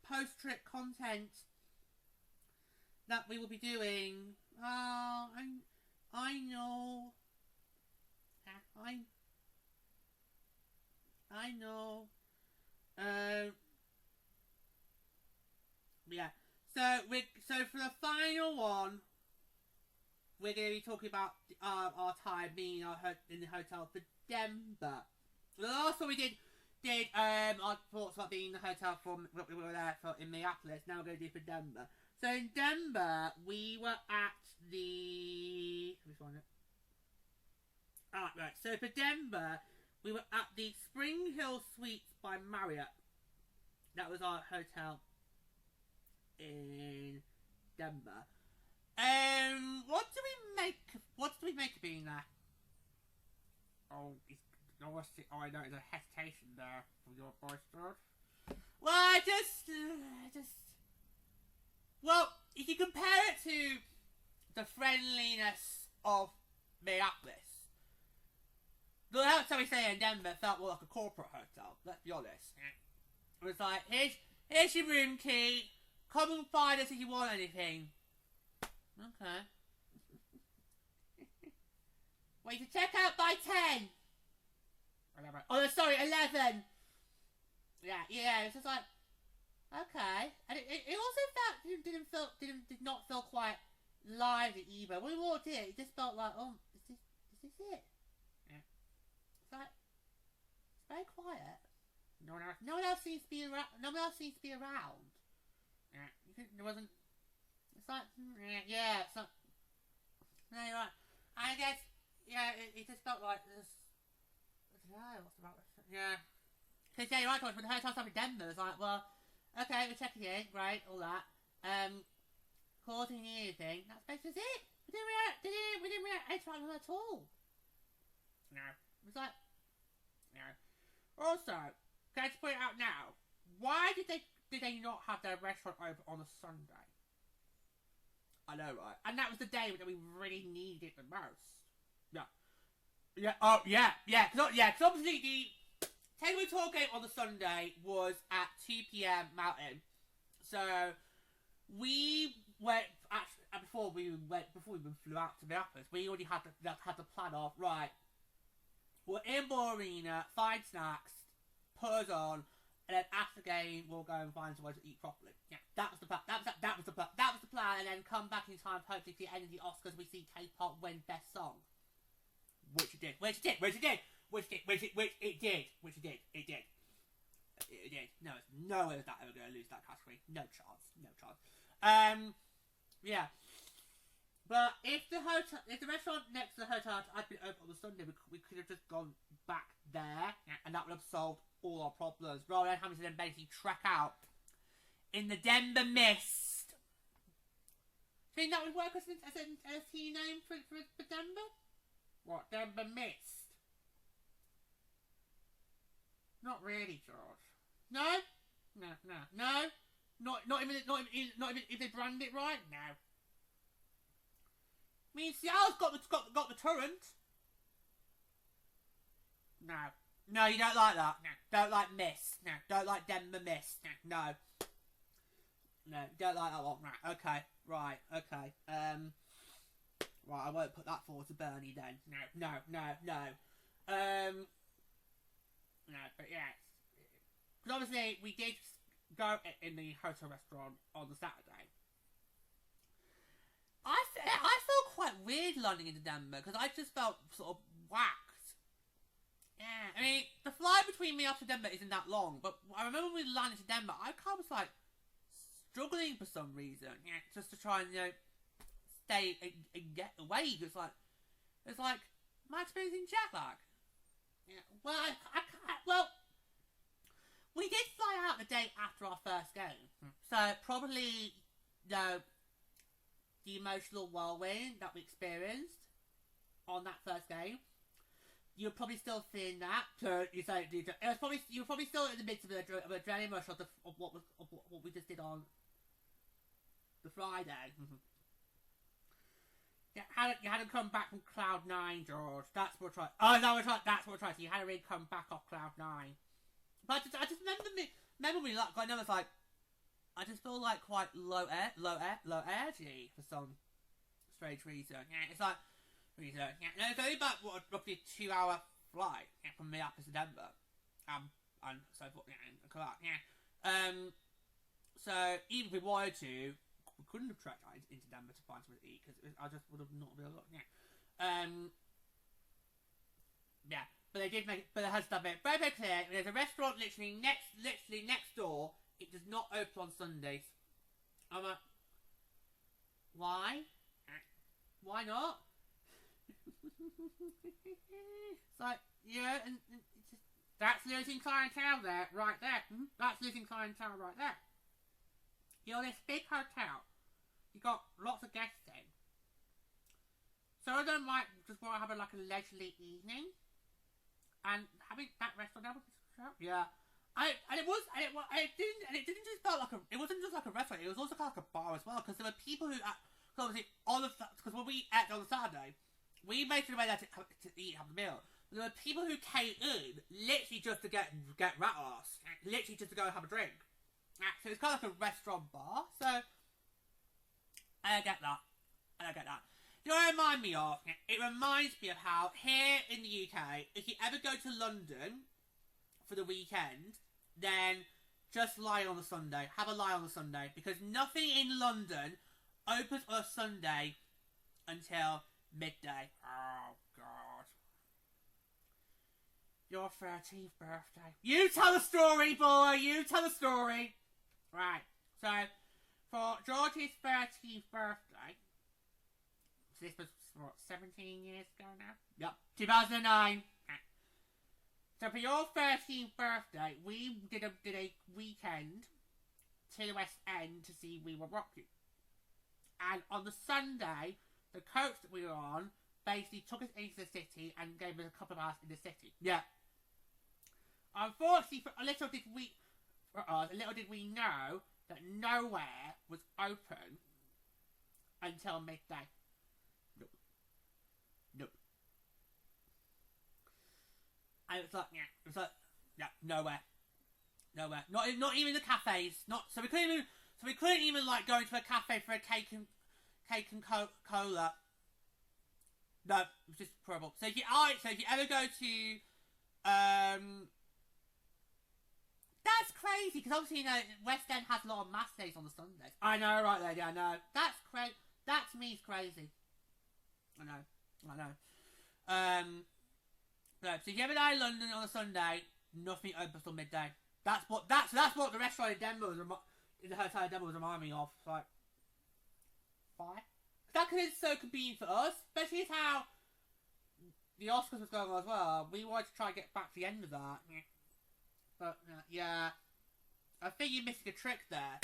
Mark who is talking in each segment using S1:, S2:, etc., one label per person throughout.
S1: post-trip content that we will be doing. I know. I know. Yeah. So for the final one, we're going to be talking about our time being in the hotel for Denver. The last one we did our thoughts about being in the hotel we were there in Minneapolis. Now we're going to do for Denver. So in Denver, we were at the... Let me find it. Right. So for Denver, we were at the Spring Hill Suites by Marriott. That was our hotel in Denver. What do we make of being there? I know there's a hesitation there from your voice, George. Well, well, if you compare it to the friendliness of Minneapolis, the hotel we stayed in Denver felt more like a corporate hotel. Let's be honest. It was like, here's your room key. Come and find us if you want anything. Okay. Wait to check out by 10. Oh, sorry, 11. Yeah. It's just like, okay. And it also did not feel quite lively either. When we walked in, it just felt like, oh, is this it? Yeah. It's like, it's very quiet. No one else seems to be around. Yeah. There wasn't. It's like, yeah. It's like, no, you're right. I guess, yeah. It just felt like this. Yeah, what's about this? Yeah. Because, yeah, you're right, when the hotel stuff in Denver, it's like, well, okay, we're checking in, right, all that. Causing anything, that's basically it. We didn't interact with them at all. No. It was like, no. Also, can I just point it out now, why did they not have their restaurant open on a Sunday? I know, right? And that was the day that we really needed it the most. Yeah. Yeah, because obviously the Takeaway Tour game on the Sunday was at 2 p.m. Mountain. So, we went, before we flew out to Minneapolis, we already had the plan of, right, we're in Ball Arena, find snacks, put us on, and then after the game, we'll go and find somewhere to eat properly. Yeah, that was the plan. That was the plan, and then come back in time, hopefully, to the end of the Oscars, we see K-pop win Best Song. Which it did. No, it's no way that ever going to lose that category. No chance. Yeah. But if the restaurant next to the hotel had been open on the Sunday, we could have just gone back there, and that would have solved all our problems, rather than having to then basically trek out in the Denver mist. Do you think that would work as a tea name for Denver? What, Denver mist? Not really, George. No. Not even if they brand it right. No. I mean, Seattle's got the Torrent. No, you don't like that. No, don't like mist. No, don't like Denver mist. No, don't like that one. Right. Okay. Right. Okay. Right, I won't put that forward to Bernie then. No. But yeah. Because obviously, we did go in the hotel restaurant on the Saturday. I felt quite weird landing into Denver, because I just felt sort of whacked. Yeah, I mean, the flight between me up to Denver isn't that long, but I remember when we landed to Denver, I kind of was like, struggling for some reason. Yeah, just to try and, stay and get away. It's like my experiencing jet lag. Yeah. Well, we did fly out the day after our first game, so probably, you know, the emotional whirlwind that we experienced on that first game. You're probably still feeling that. So you say you were probably still in the midst of an adrenaline rush of what we just did on the Friday. You hadn't come back from Cloud 9, George. That's what we're trying. Oh no, that's what we're trying. So you hadn't really come back off Cloud 9. But I just remember me like I was like, I just feel like quite low energy for some strange reason. Yeah, it's like. Yeah, no, it's only about roughly a 2-hour flight from Minneapolis to Denver, and so forth. So even if we wanted to, we couldn't have trekked into Denver to find something to eat because I just would have not been able to. Yeah, but they did make it. But it has to be very very clear. There's a restaurant literally next door. It does not open on Sundays. I'm like, why? Why not? It's like, yeah, and it's just, that's losing clientele there, right there. That's losing clientele right there. You're this big hotel. You got lots of guests in. Some of them might just want to have like a leisurely evening, and having that restaurant there was yeah. It didn't just felt like it wasn't just like a restaurant. It was also kind of like a bar as well because there were people who obviously because when we ate on the Saturday. We made it away there to eat, have a meal. There were people who came in literally just to get rat ass, literally just to go and have a drink. So it's kind of like a restaurant bar. So I get that. You know what it reminds me of? It reminds me of how here in the UK, if you ever go to London for the weekend, then just lie on a Sunday. Have a lie on a Sunday because nothing in London opens on a Sunday until midday. Oh, God. Your 13th birthday. You tell the story, boy! You tell the story! Right. So, for George's 13th birthday, so this was, what, 17 years ago now? Yep. 2009. So, for your 13th birthday, we did a weekend to the West End to see We Were Rocky. And on the Sunday, the coach that we were on basically took us into the city and gave us a couple of hours in the city. Yeah. Unfortunately, little did we know that nowhere was open until midday. Nope. And it was like, nowhere. Not even the cafes. So we couldn't even like go into a cafe for a cake and cola. No, it was just horrible. So if you ever go to, that's crazy because obviously West End has a lot of matinees on the Sundays. I know, right there, yeah, I know. That's crazy. That to me is crazy. I know. No, so if you ever go to London on a Sunday, nothing opens till midday. That's what the restaurant in Denver in the hotel in Denver was reminding me of. It's like, why? That's because it's so convenient for us, especially as how the Oscars was going on as well. We wanted to try and get back to the end of that. But, yeah. I think you're missing a trick there.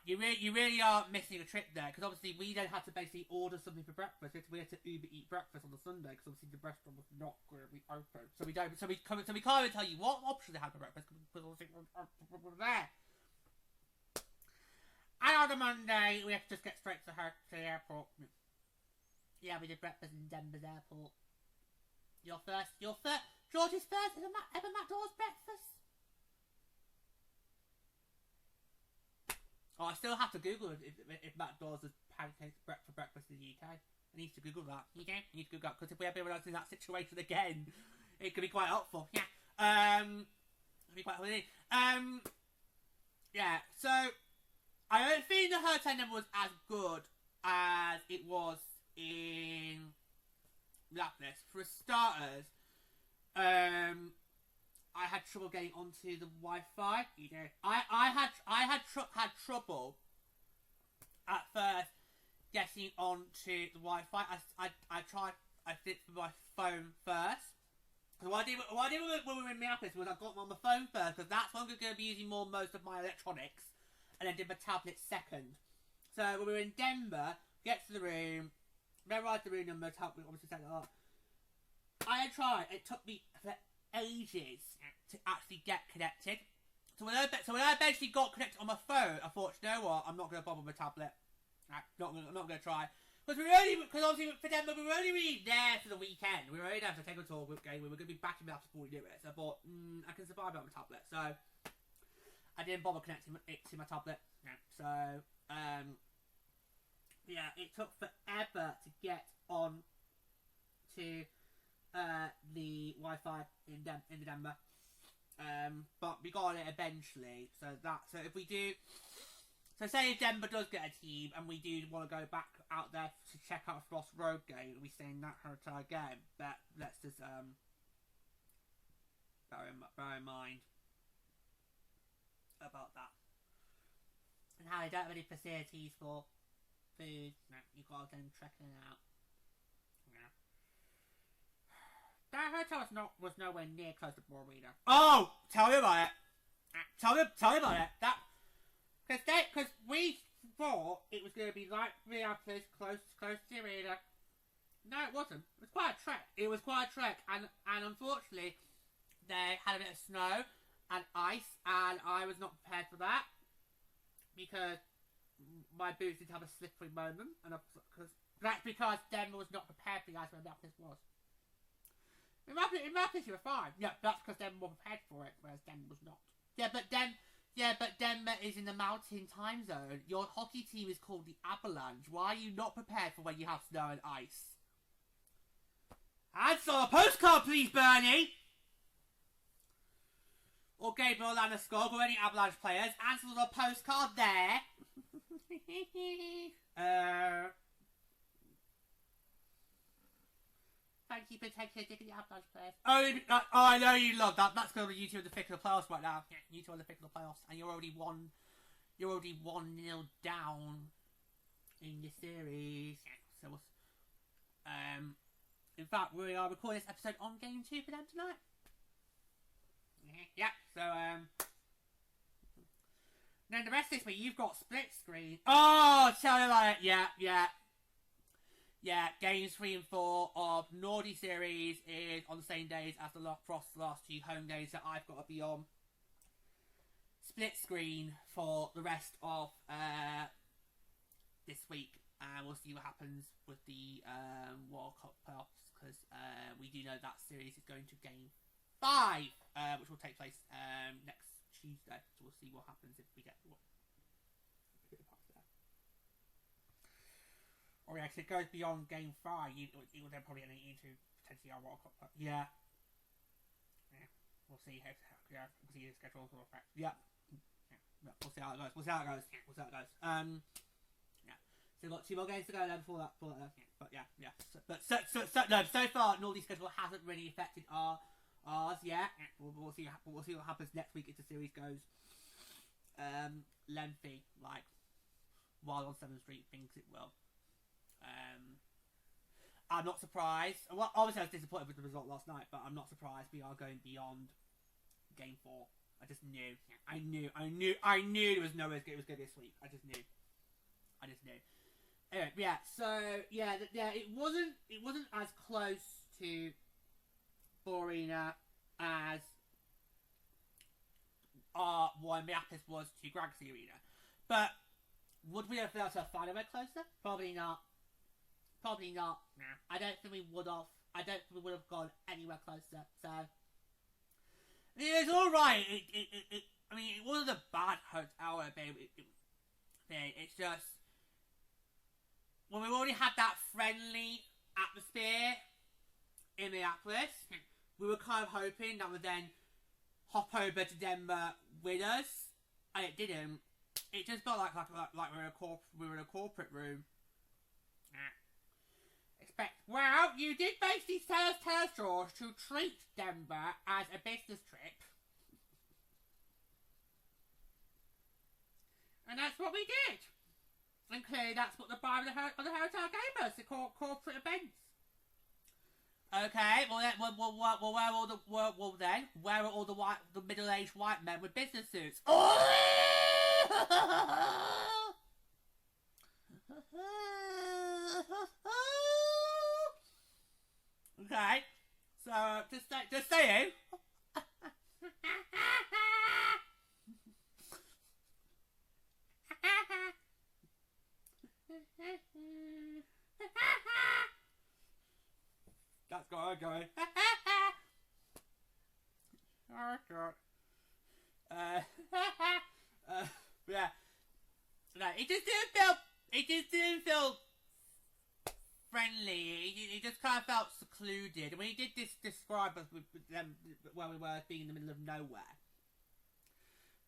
S1: You really are missing a trick there, because obviously we then had to basically order something for breakfast. We had to Uber eat breakfast on the Sunday, because obviously the restaurant was not going to be open. So we can't even tell you what options they had for breakfast, because obviously we're there. And on the Monday, we have to just get straight to the airport. Yeah, we did breakfast in Denver's airport. George's first ever McDonald's breakfast? Oh, I still have to Google if McDonald's has pancakes for breakfast in the UK. I need to Google that. You need to Google that, because if we ever realize in that situation again, it could be quite helpful. Yeah. It'd be quite funny. Yeah, so I don't think the hotel number was as good as it was in Minneapolis. For starters, I had trouble getting onto the Wi-Fi. You know, I had trouble at first getting onto the Wi-Fi. I did it for my phone first. So what I did when we were in Minneapolis was I got on my phone first, because that's when I'm going to be using most of my electronics. and then did my tablet second. So when we were in Denver, get to the room, memorise the room number, tablet obviously set it up. I had tried. It took me for ages to actually get connected. So when I eventually got connected on my phone, I thought, you know what? I'm not going to bother with my tablet. I'm not going to try. Because obviously for Denver, we were only really there for the weekend. We were only there to take a tour with game. We were going to be back in Minneapolis before we do it. So I thought, I can survive on my tablet. So I didn't bother connecting it to my tablet. So yeah, it took forever to get on to the Wi-Fi in Denver. But we got on it eventually. So if we do. So say if Denver does get a team and we do want to go back out there to check out a Frost Road game, we stay in that hotel again. But let's just bear in mind about that. And how they don't have any facilities for food. No, you've got to then trekking it out. Yeah. That hotel was nowhere near close to Boardroom. Oh, tell me about it. Tell me about it. Because we thought it was going to be like Minneapolis, close to the arena. No, it wasn't. It was quite a trek. And unfortunately, they had a bit of snow and ice, and I was not prepared for that because my boots did have a slippery moment, and that's because Denver was not prepared for the ice where Minneapolis was. In Minneapolis, you were fine. Yeah, that's because Denver was prepared for it, whereas Denver was not. Yeah, but Denver is in the mountain time zone. Your hockey team is called the Avalanche. Why are you not prepared for when you have snow and ice? Answer a postcard, please, Bernie! Or Gabriel Landeskog, or any Avalanche players. Answer the postcard there. Thank you for taking a dig at the Avalanche players. Oh, I know you love that. That's going to be you two in the thick of the playoffs right now. Yeah, you two in the thick of the playoffs, and you're already 1-0 down in the series. So, in fact, we are recording this episode on Game 2 for them tonight. Yeah. So, then the rest of this week you've got split screen. Oh, tell me about it. Yeah, games 3 and 4 of Nordy series is on the same days as the Frost's last 2 home games that I've got to be on. Split screen for the rest of this week. We'll see what happens with the World Cup playoffs, because we do know that series is going to game 5, which will take place next Tuesday. So we'll see what happens if we get there. Or actually, it goes beyond game 5. You will then probably need to potentially our World Cup. Yeah. We'll see how. Yeah, we'll see the schedule will affect. Yeah. We'll see how it goes. Yeah. So we've got 2 more games to go then before that. But yeah. So far, Nordy's schedule hasn't really affected ours yet. We'll see what happens next week if the series goes lengthy, like Wild on 7th Street thinks it will. I'm not surprised. Well, obviously I was disappointed with the result last night, but I'm not surprised we are going beyond game 4. I just knew. I knew there was no way it was good this week. I just knew. Anyway, yeah. So yeah, it wasn't as close to Arena as what Minneapolis was to Galaxy Arena, but would we have felt to find a bit closer? Probably not. Nah. I don't think we would have. I don't think we would have gone anywhere closer. So it's all right. I mean, it wasn't a bad hotel thing. It's just when we already had that friendly atmosphere in Minneapolis, we were kind of hoping that would then hop over to Denver with us, and it didn't. It just felt like we were in a corporate room. Well, you did basically tell us to treat Denver as a business trip. And that's what we did. And clearly that's what the bar of the hotel gave us, the corporate events. Okay, where are all the middle-aged white men with business suits? Oh! Okay, so just saying. That's got her going. Oh god. Yeah. No, it just didn't feel friendly. It just kind of felt secluded. And when he did describe us with them where we were being in the middle of nowhere,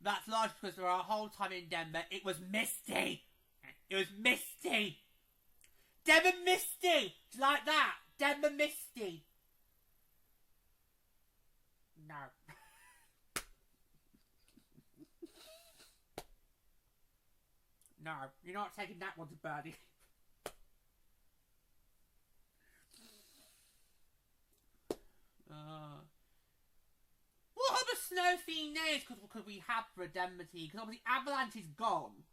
S1: that's largely because for our whole time in Denver, it was misty. It was misty. Denver misty. Like that. Denver misty. No. No, you're not taking that one to birdie. What other snow themed names could we have for a Denver team? Because obviously Avalanche is gone.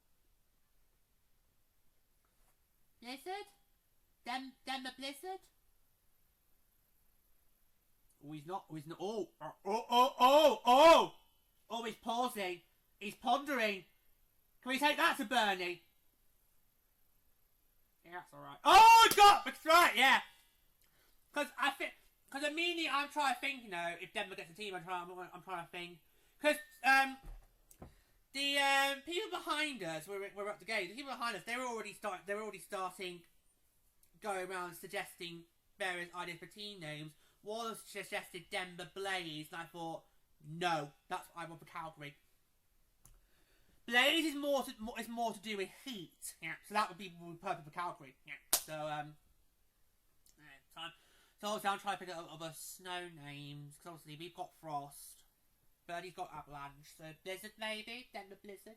S1: Blizzard? Denver Blizzard? Oh, he's not. Oh, he's pausing. He's pondering. Can we take that to Bernie? Yeah, that's alright. Oh, God! That's right, yeah. Because immediately I'm trying to think, you know, if Denver gets a team, I'm trying to think. Because, the people behind us, we're at the game, the people behind us, they were already starting, going around suggesting various ideas for team names. Wallace suggested Denver Blaze, and I thought, no, that's what I want for Calgary. Blaze is more to do with heat, yeah. So that would be perfect for Calgary, yeah. So obviously I'm trying to pick up other snow names because obviously we've got Frost, Birdie's got Avalanche, so Blizzard maybe, Denver Blizzard.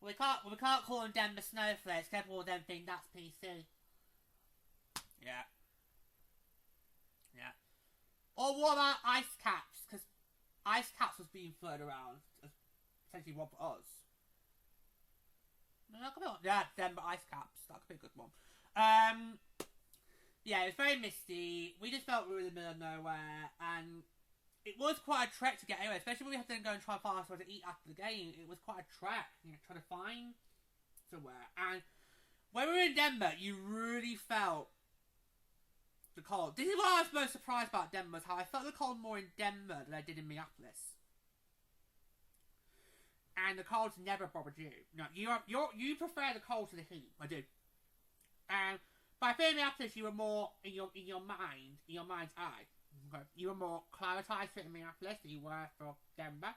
S1: We can't call them Denver Snowflakes. Everyone will then think that's PC. Yeah. Yeah. Or what about Ice Caps? Because Ice Caps was being floated around as essentially one for us. No, that could be one. Yeah, Denver Ice Caps. That could be a good one. Yeah, it was very misty. We just felt we were in the middle of nowhere, and it was quite a trek to get anywhere, especially when we had to go and try and find somewhere to eat after the game. It was quite a trek, you know, trying to find somewhere. And when we were in Denver, you really felt the cold. This is what I was most surprised about Denver, was how I felt the cold more in Denver than I did in Minneapolis. And the cold's never bothered you. No, you prefer the cold to the heat. I do. And but I feel in Minneapolis you were more in your mind's eye. Okay. You were more climatized for Minneapolis than you were for Denver.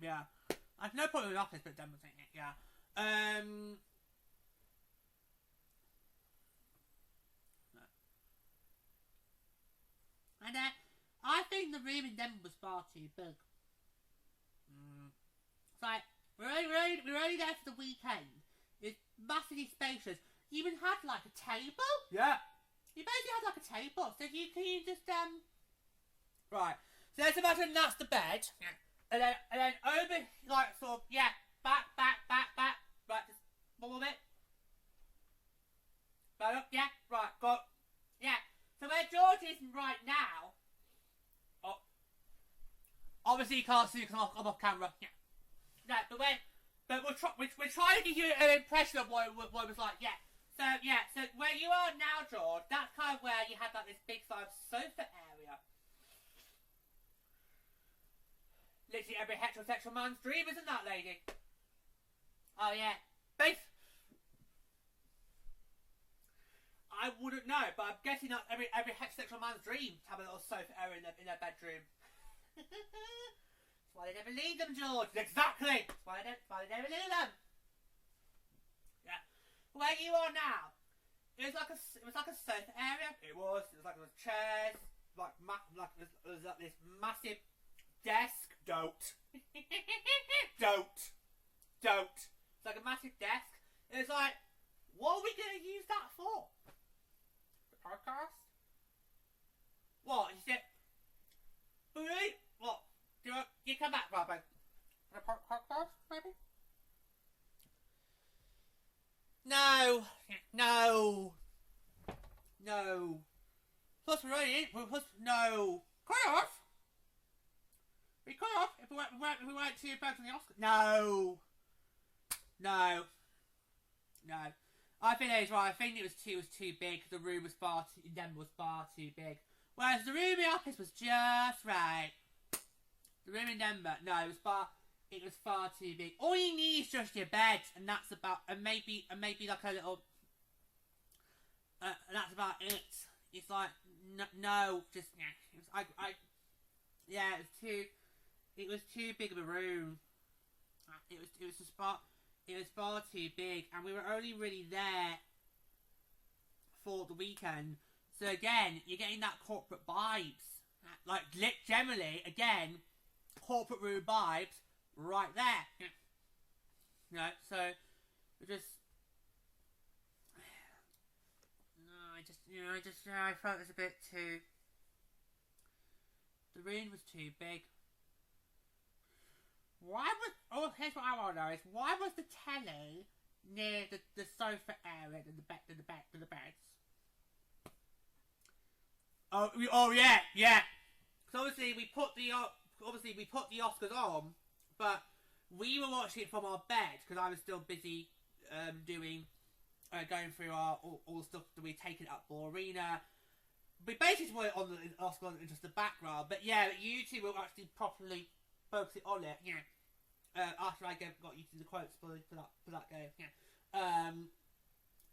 S1: Yeah. I have no problem with Minneapolis, but Denver's saying it. Yeah. No. And I think the room in Denver was far too big. It's like we're only there for the weekend. It's massively spacious. You even had like a table. Yeah. You basically had like a table. So can you just right. So let's imagine that's the bed. Yeah. And then over like sort of back. Right, just one more bit. Right up, yeah, right, got yeah. So where George is right now. Oh, obviously you can't see because I'm off camera. Yeah. No, but we're trying to give you an impression of what it was like. Yeah. So where you are now, George, that's kind of where you had like this big sort of sofa area. Literally every heterosexual man's dream, isn't that, lady? Oh yeah, base. I wouldn't know, but I'm guessing that every heterosexual man's dream to have a little sofa area in their bedroom. That's why they never leave them, George. Exactly. That's why they never leave them. Yeah. Where you are now, it was like a sofa area. It was like there was chairs, there was like this massive desk. Don't. It's like a massive desk. It was like, what are we gonna use that for? The podcast? What? You said, really? What? You come back, Robin. a podcast, maybe? No. Plus, no. Could have. We could have if we went to both on the Oscars. No. I think that is right. I think it was too big. The room was far too big. Whereas the room in the office was just right. The room in Denver, no, it was far too big. All you need is just your bed, and that's about, and maybe like a little, and that's about it. It's like no, just it was too big of a room. It was far too big, and we were only really there for the weekend. So again, you're getting that corporate vibes, like generally again, corporate room vibes right there. You know, so we just. I felt it was a bit too. The room was too big. Here's what I want to know is why was the telly near the sofa area and the beds? Oh yeah. So obviously we put the Oscars on, but we were watching it from our bed because I was still busy going through all the stuff that we'd taken up for Arena. We basically put it on the Oscars in just the background, but yeah, you two were actually properly focusing on it. Yeah. After I got used to the quotes for that game. Yeah.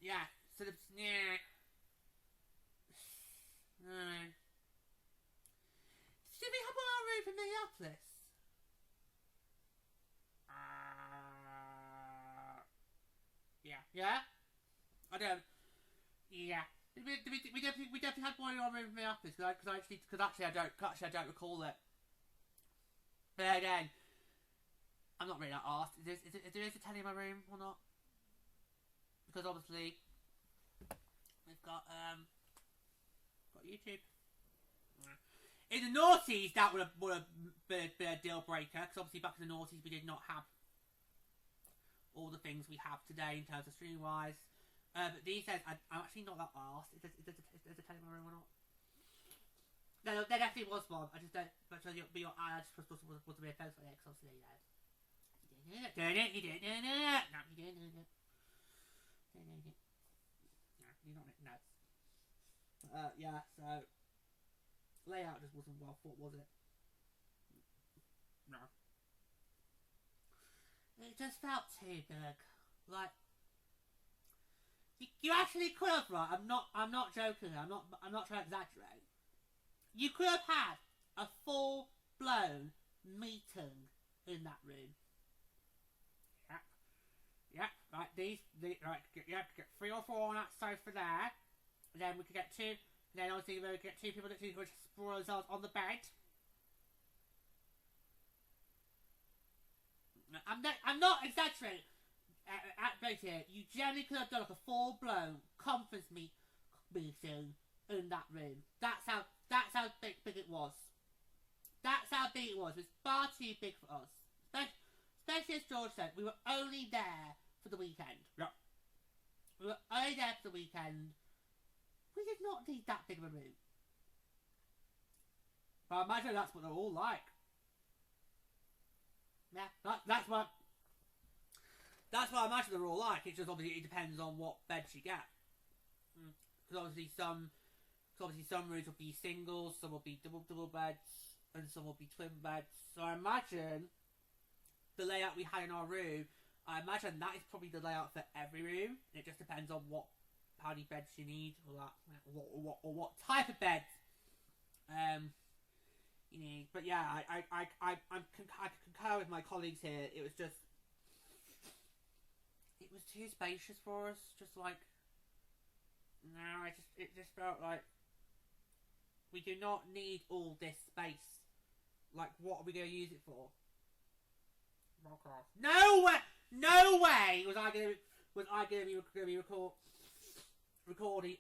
S1: Yeah. Sort of. Yeah. No. Did we have our roof in Minneapolis? Yeah. I don't. Yeah. We definitely had one in our room in Minneapolis because actually I don't recall it. But again, I'm not really that asked. Is there a telly in my room or not? Because obviously we've got YouTube. In the noughties, that would have been a deal breaker because obviously back in the noughties we did not have all the things we have today in terms of stream wise. But these days I'm actually not that asked. Is there a telly in my room or not? No, there definitely was one. I just don't. But your eye just was to be a focus on it because obviously you didn't. No, you didn't. No. Yeah. So layout just wasn't well thought, was it? No. It just felt too big. Like you actually could have, right? I'm not joking. I'm not trying to exaggerate. You could have had a full-blown meeting in that room. Yeah. Right. Right. Yeah. Get 3 or 4 on that sofa there. And then we could get 2. Then obviously we could get 2 people that could sprawl themselves on the bed. I'm not exaggerating. Basically, you generally could have done like a full-blown conference meeting in that room. That's how big it was. That's how big it was. It was far too big for us. Especially as George said, we were only there for the weekend. Yeah. We were only there for the weekend. We did not need that big of a room. But I imagine that's what they're all like. Yeah, that's what I imagine they're all like. It's just obviously it depends on what beds you get. Because obviously some rooms will be singles, some will be double beds, and some will be twin beds. So I imagine the layout we had in our room, I imagine that is probably the layout for every room. It just depends on how many beds you need, or what type of bed you need. But yeah, I concur with my colleagues here. It was too spacious for us. Just like it just felt like we do not need all this space. Like, what are we going to use it for? No way was I going to be recording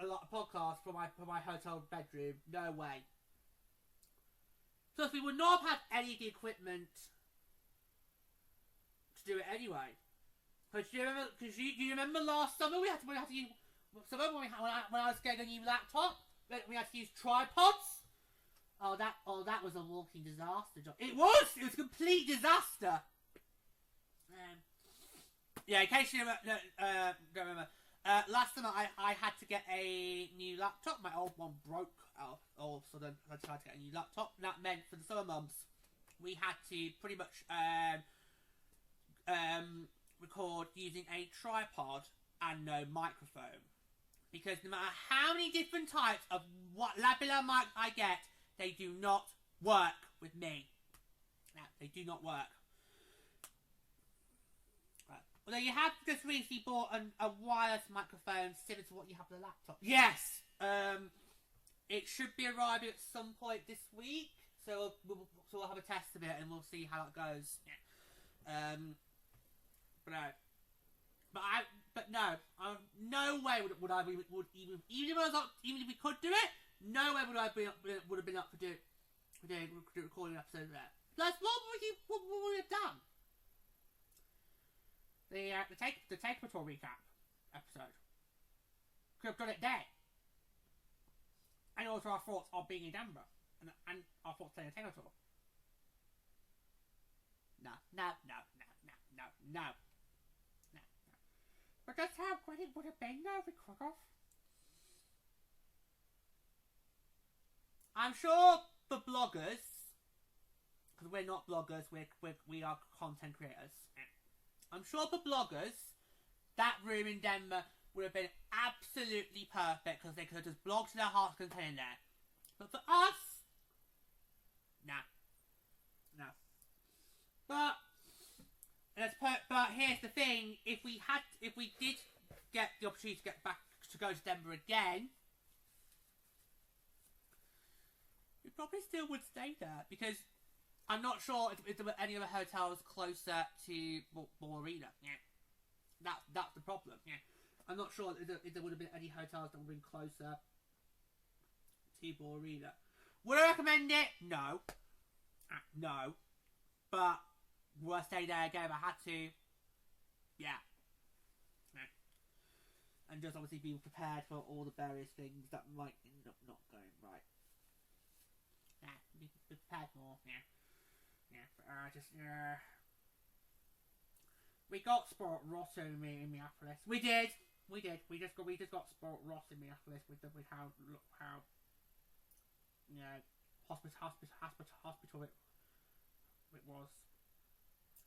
S1: a lot of podcasts from my hotel bedroom. No way. Plus, we would not have had any of the equipment do it anyway. Because do you remember last summer we had to use. So when I was getting a new laptop, we had to use tripods. Oh, that was a walking disaster job. It was a complete disaster. Yeah, in case you don't remember, last summer I had to get a new laptop. My old one broke all of a sudden. I tried to get a new laptop. And that meant for the summer months, we had to pretty much record using a tripod and no microphone. Because no matter how many different types of lapela mic I get, they do not work with me. No, they do not work. Right. Although you have just recently bought a wireless microphone similar to what you have on the laptop. Yes! It should be arriving at some point this week. So we'll have a test of it and we'll see how that goes. Yeah. But no, no way would even if we could do it, no way would have been up for doing recording an episode of that. Plus, what would we have done? The Take Patrol recap episode. Could have done it there. And also our thoughts on being in Denver and our thoughts playing a Take Patrol. No. But that's how great it would have been though if we could have. I'm sure the bloggers, because we're not bloggers, we are content creators. I'm sure for bloggers, that room in Denver would have been absolutely perfect because they could have just blogged to their heart's content in there. But for us, no. But here's the thing: if we did get the opportunity to get back to go to Denver again, we probably still would stay there because I'm not sure if there were any other hotels closer to Ball Arena. Yeah, that's the problem. Yeah, I'm not sure if there would have been any hotels that would have been closer to Ball Arena. Would I recommend it? No. No. But would I stay there again if I had to? Yeah. And just obviously be prepared for all the various things that might end up not going right. Yeah, be prepared more. Yeah. We got Sport Ross in Minneapolis. We did. We just got Sport Ross in Minneapolis with how you know hospital it was.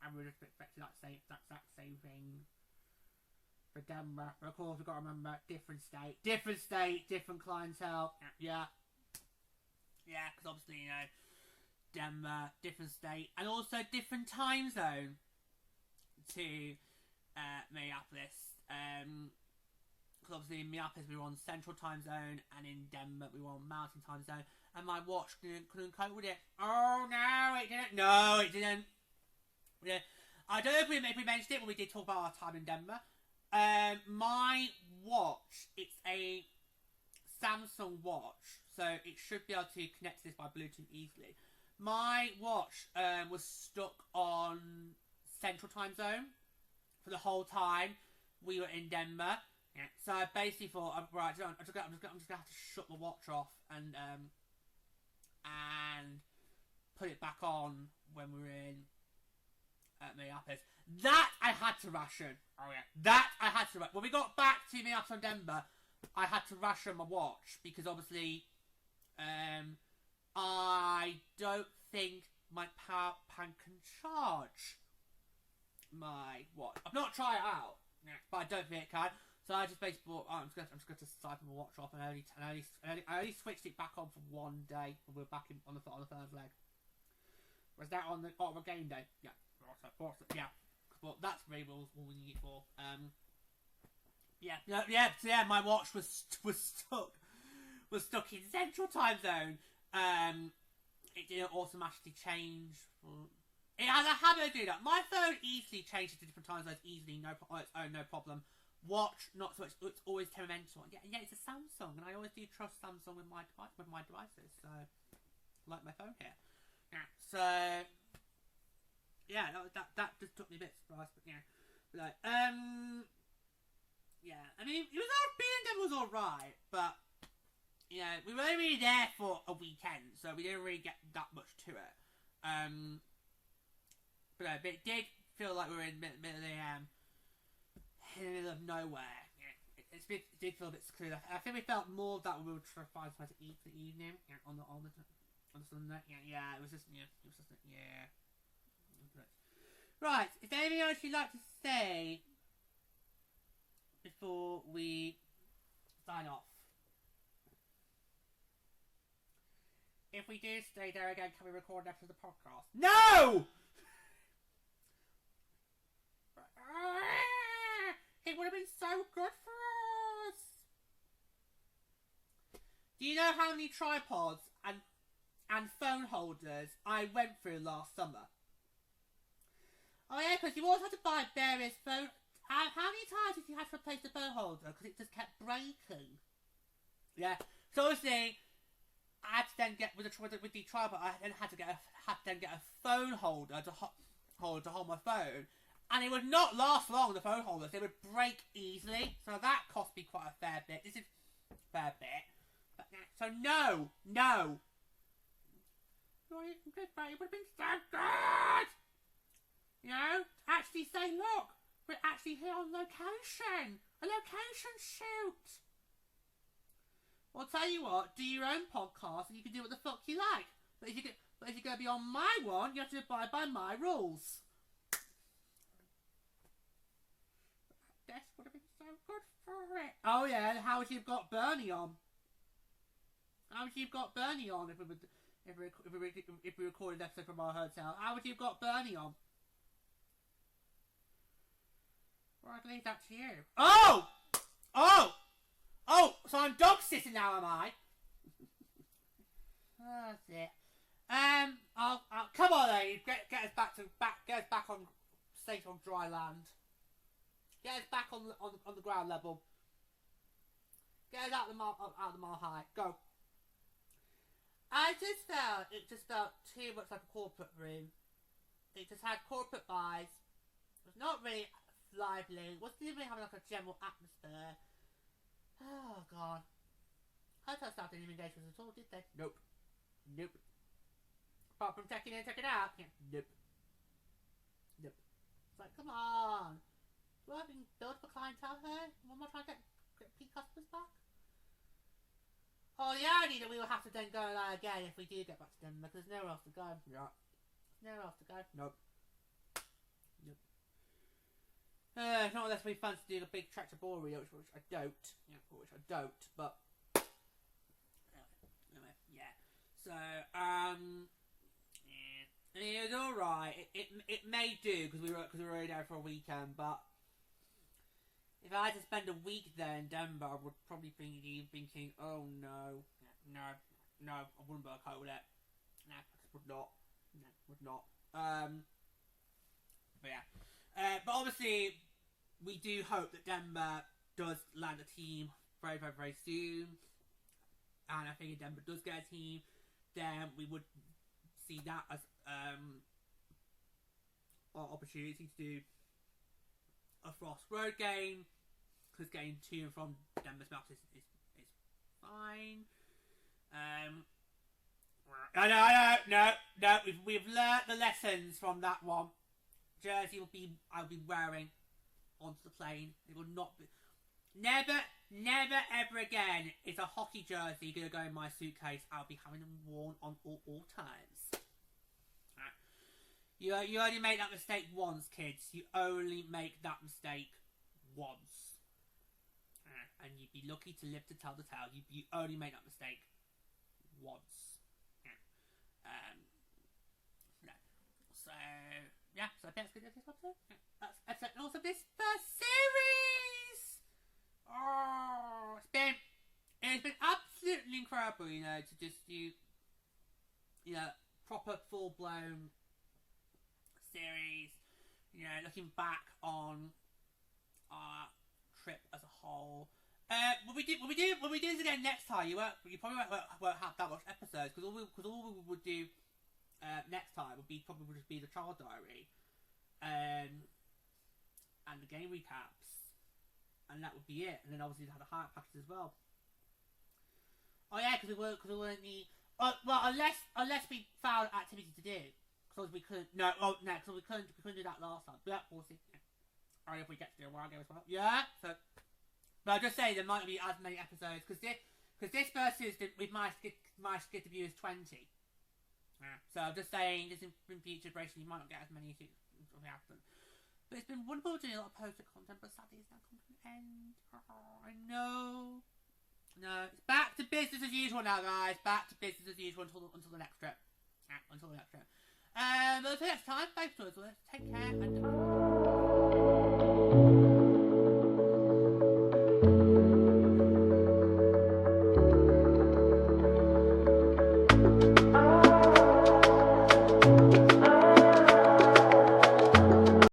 S1: And we were just expecting that same thing for Denver. But of course, we've got to remember different state, different clientele. Yeah, because obviously, you know, Denver, different state, and also different time zone to Minneapolis. Because obviously in Minneapolis we were on Central Time Zone, and in Denver we were on Mountain Time Zone, and my watch couldn't cope with it. Oh no, it didn't. No, it didn't. Yeah, I don't know if we mentioned it when we did talk about our time in Denver. My watch, it's a Samsung watch, so it should be able to connect to this by Bluetooth easily. My watch was stuck on Central Time Zone for the whole time we were in Denver. Yeah. So I basically thought, right, I'm just gonna have to shut the watch off and put it back on when we were in Minneapolis. That I had to ration. Oh yeah. That I had to. When we got back to Minneapolis and Denver, I had to ration my watch because obviously, I don't think my power bank can charge my watch. I've not tried it out, but I don't think it can. So I just basically thought, I'm just going to siphon my watch off, and I only switched it back on for one day when we were back on the third leg. Was that on the game day? Yeah. Yeah, but that's really what we need it for. So my watch was stuck in Central Time Zone. It didn't automatically change. It has a habit of doing that. My phone easily changes to different time zones easily, no problem. Watch, not so much. It's always temperamental. Yeah, it's a Samsung, and I always do trust Samsung with my devices. So, like my phone here. Yeah. So. yeah, that just took me a bit surprised, but yeah. But, yeah, I mean, it was all, being there was alright, but, you know, we were only really there for a weekend, so we didn't really get that much to it. But it did feel like we were in the middle of nowhere. Yeah, it did feel a bit secluded. I think we felt more of that when we were trying to find somewhere to eat for the evening, on the Sunday. Yeah, it was just, yeah. Right, is there anything else you'd like to say before we sign off? If we do stay there again, can we record an episode of the podcast? No! It would have been so good for us. Do you know how many tripods and phone holders I went through last summer? Oh yeah, because you always had to buy various phone... How many times did you have to replace the phone holder? Because it just kept breaking. Yeah. So obviously, I had to then get with the tripod. I then had to get a phone holder to hold my phone, and it would not last long. The phone holders, they would break easily. So that cost me quite a fair bit. This is a fair bit. But, so no. It would have been so good. You know, to actually say, look, we're actually here on location. A location shoot. Well, I'll tell you what, do your own podcast and you can do what the fuck you like. But if you're going to be on my one, you have to abide by my rules. This would have been so good for it. Oh yeah, and how would you have got Bernie on? How would you have got Bernie on if we recorded an episode from our hotel? How would you have got Bernie on? Well, I'd leave that to you. Oh! So I'm dog sitting now, am I? Oh, that's it. I'll come on, then. Get us back on safe on dry land. Get us back on the ground level. Get us out of the mile high. Go. It just felt too much like a corporate room. It just had corporate vibes. It was not really lively. It wasn't even having like a general atmosphere. Oh god. Hotel staff didn't even engage with us at all, did they? Nope. Apart from checking in, checking out. Yeah. Nope. It's like, come on. We're having build up a clientele here. One more trying to get repeat customers back. Oh, the irony that we will have to then go there again if we do get back to Denver, because there's nowhere else to go. Yeah. There's nowhere else to go. Nope. Not unless we fancy doing a big trek to Boardroom, which I don't. Yeah, but anyway, yeah. So, yeah. It was alright. It may do because we were already there for a weekend, but if I had to spend a week there in Denver, I would probably be thinking, oh no, I wouldn't be able to cope with it. No, I just would not. But yeah. But obviously, we do hope that Denver does land a team very, very, very soon. And I think if Denver does get a team, then we would see that as our opportunity to do a Frost Road game. Because getting to and from Denver's mouth is fine. No. We've learnt the lessons from that one. Jersey I'll be wearing onto the plane. It will not be. Never ever again is a hockey jersey gonna go in my suitcase. I'll be having them worn on all times. You only make that mistake once, kids. You only make that mistake once. And you'd be lucky to live to tell the tale. You only make that mistake once. No. So yeah, so I think that's good for this episode. That's also this first series. Oh, it's been absolutely incredible, to just do, proper full blown series. Looking back on our trip as a whole. When we do this again next time, you probably won't have that much episodes because all we would do next time would just be the Child Diary. and the game recaps, and that would be it. And then obviously they had the highlight package as well. Oh yeah, because we weren't the. Well, unless we found activity to do, because we couldn't. No, because we couldn't do that last time. But we'll see. Or if we get to do a while ago as well. Yeah. So, but I'll just say there might not be as many episodes because this versus with my skit debut is 20. So I'm just saying, this in future iteration you might not get as many as we have done. But it's been wonderful doing a lot of poster content, but sadly it's now come to an end. Oh, I know. No, it's back to business as usual now, guys. Back to business as usual until the next trip. Until the next trip. But until next time, thanks for joining us. Take care and